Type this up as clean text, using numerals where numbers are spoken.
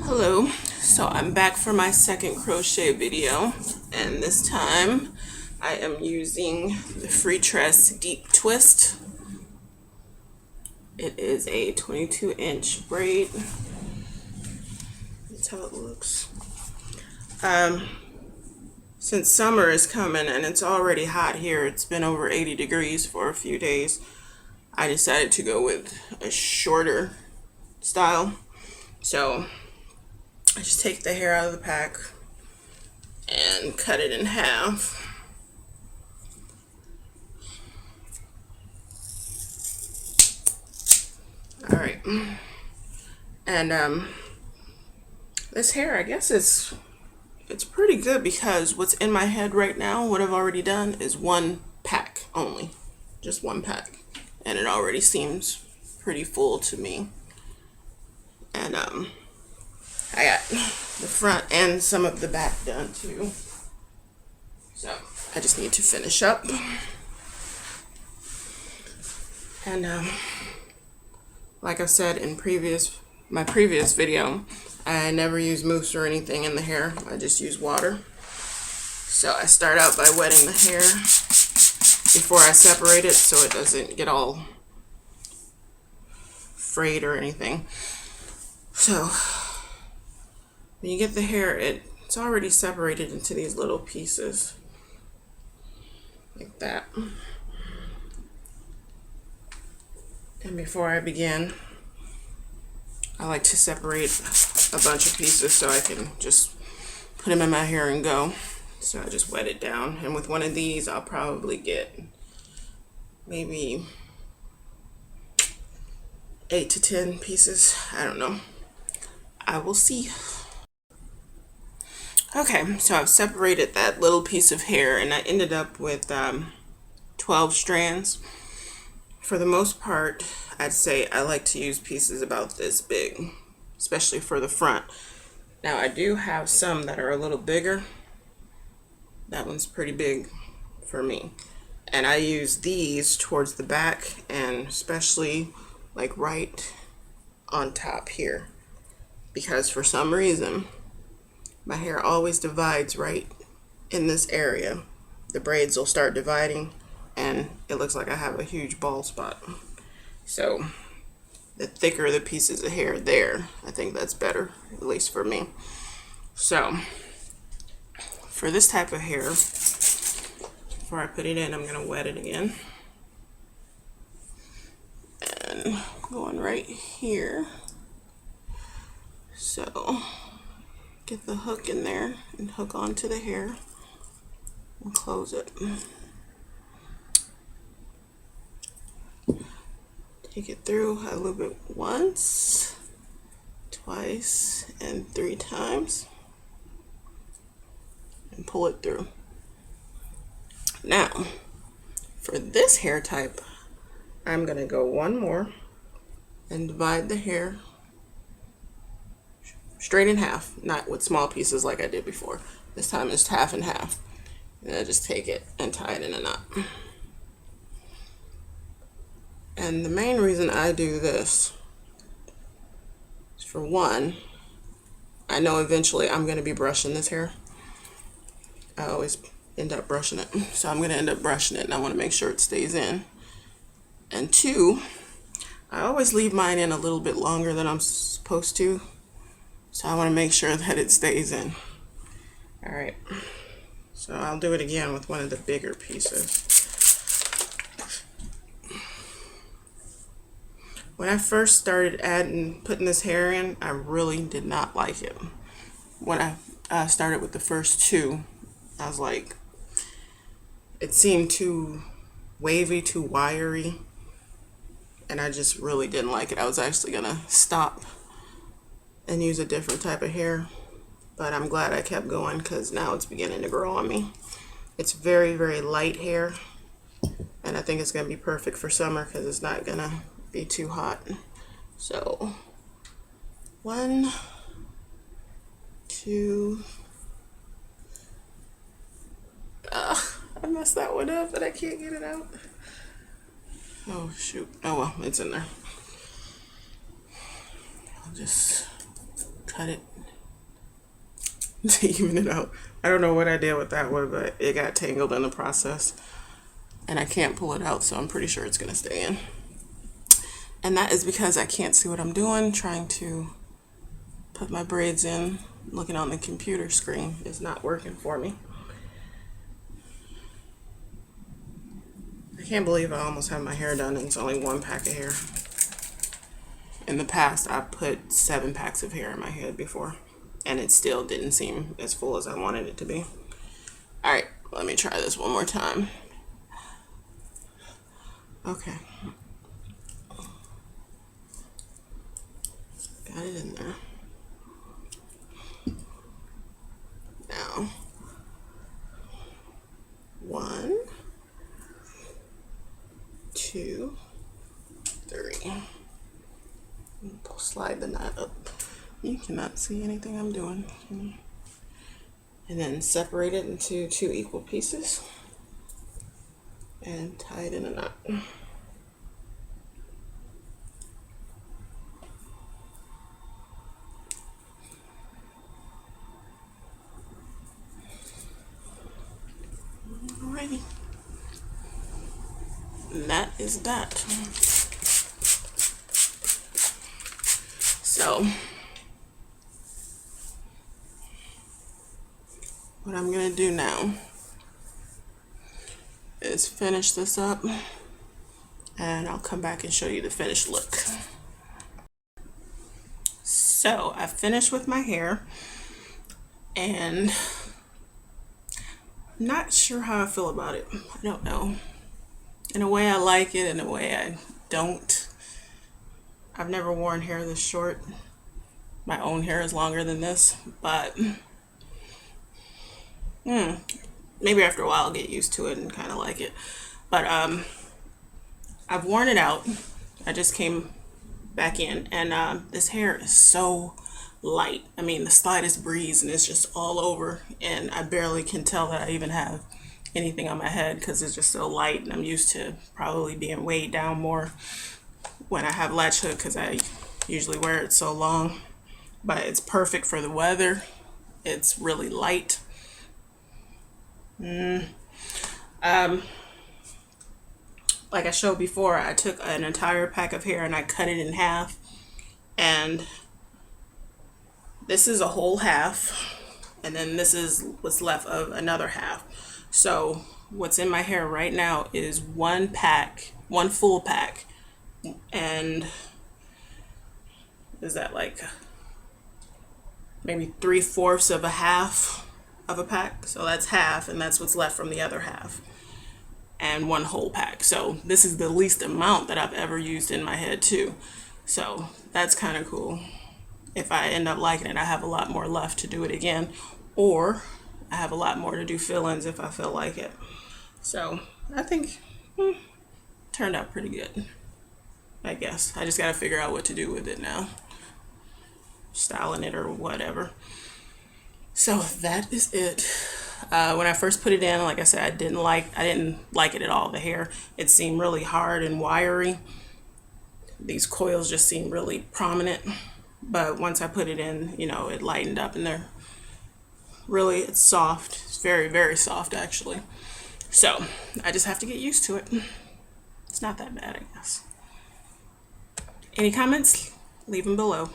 Hello, so I'm back for my second crochet video, and this time I am using the Freetress Deep Twist. It is a 22-inch braid. That's how it looks. Since summer is coming and it's already hot here, it's been over 80 degrees for a few days, I decided to go with a shorter style. So I just take the hair out of the pack and cut it in half. All right, and this hair, I guess it's pretty good because what's in my head right now, what I've already done is one pack only, just one pack, and it already seems pretty full to me. And I got the front and some of the back done too. So I just need to finish up. And like I said in my previous video, I never use mousse or anything in the hair. I just use water. So I start out by wetting the hair before I separate it so it doesn't get all frayed or anything. So when you get the hair, it's already separated into these little pieces like that. And before I begin, I like to separate a bunch of pieces so I can just put them in my hair and go. So I just wet it down, and with one of these I'll probably get maybe 8 to 10 pieces. I don't know. I will see. Okay, so I've separated that little piece of hair and I ended up with 12 strands. For the most part, I'd say I like to use pieces about this big, especially for the front. Now I do have some that are a little bigger. That one's pretty big for me. And I use these towards the back and especially like right on top here. Because for some reason, my hair always divides right in this area. The braids will start dividing and it looks like I have a huge bald spot. So the thicker the pieces of hair there, I think that's better, at least for me. So for this type of hair, before I put it in, I'm gonna wet it again. And going right here. So get the hook in there and hook onto the hair and close it. Take it through a little bit once, twice, and 3 times, and pull it through. Now, for this hair type, I'm going to go one more and divide the hair straight in half, not with small pieces like I did before. This time it's half and half. And I just take it and tie it in a knot. And the main reason I do this is, for one, I know eventually I'm going to be brushing this hair. I always end up brushing it. So I'm going to end up brushing it and I want to make sure it stays in. And 2, I always leave mine in a little bit longer than I'm supposed to. So I want to make sure that it stays in. Alright. So I'll do it again with one of the bigger pieces. When I first started putting this hair in, I really did not like it. When I started with the first 2, I was like, it seemed too wavy, too wiry, and I just really didn't like it. I was actually gonna stop and use a different type of hair, but I'm glad I kept going because now it's beginning to grow on me. It's very, very light hair, and I think it's gonna be perfect for summer because it's not gonna be too hot. So 1, 2, I messed that one up and I can't get it out. Oh shoot. Oh well, it's in there. I'll just cut it to even it out. I don't know what I did with that one, but it got tangled in the process. And I can't pull it out, so I'm pretty sure it's going to stay in. And that is because I can't see what I'm doing. Trying to put my braids in, looking on the computer screen is not working for me. I can't believe I almost have my hair done and it's only one pack of hair. In the past, I put 7 packs of hair in my head before, and it still didn't seem as full as I wanted it to be. All right, let me try this one more time. Okay. Got it in there. Now, 1, 2, 3. Slide the knot up. You cannot see anything I'm doing. And then separate it into 2 equal pieces and tie it in a knot. Alrighty. And that is that. So, what I'm going to do now is finish this up, and I'll come back and show you the finished look. So, I finished with my hair, and I'm not sure how I feel about it. I don't know. In a way I like it, in a way I don't. I've never worn hair this short. My own hair is longer than this, but maybe after a while I'll get used to it and kind of like it. But I've worn it out. I just came back in, and this hair is so light. I mean, the slightest breeze and it's just all over, and I barely can tell that I even have anything on my head because it's just so light, and I'm used to probably being weighed down more when I have latch hook because I usually wear it so long. But it's perfect for the weather. It's really light. Like I showed before, I took an entire pack of hair and I cut it in half, and this is a whole half, and then this is what's left of another half. So what's in my hair right now is one full pack, and is that like maybe 3/4 of a half of a pack? So that's half, and that's what's left from the other half, and one whole pack. So this is the least amount that I've ever used in my head too. So that's kind of cool. If I end up liking it, I have a lot more left to do it again, or I have a lot more to do fill-ins if I feel like it. So I think turned out pretty good. I guess I just got to figure out what to do with it now, styling it or whatever. So that is it. When I first put it in, like I said, I didn't like it at all. The hair, it seemed really hard and wiry. These coils just seemed really prominent. But once I put it in, it lightened up, and it's soft. It's very, very soft actually. So I just have to get used to it. It's not that bad, I guess. Any comments? Leave them below.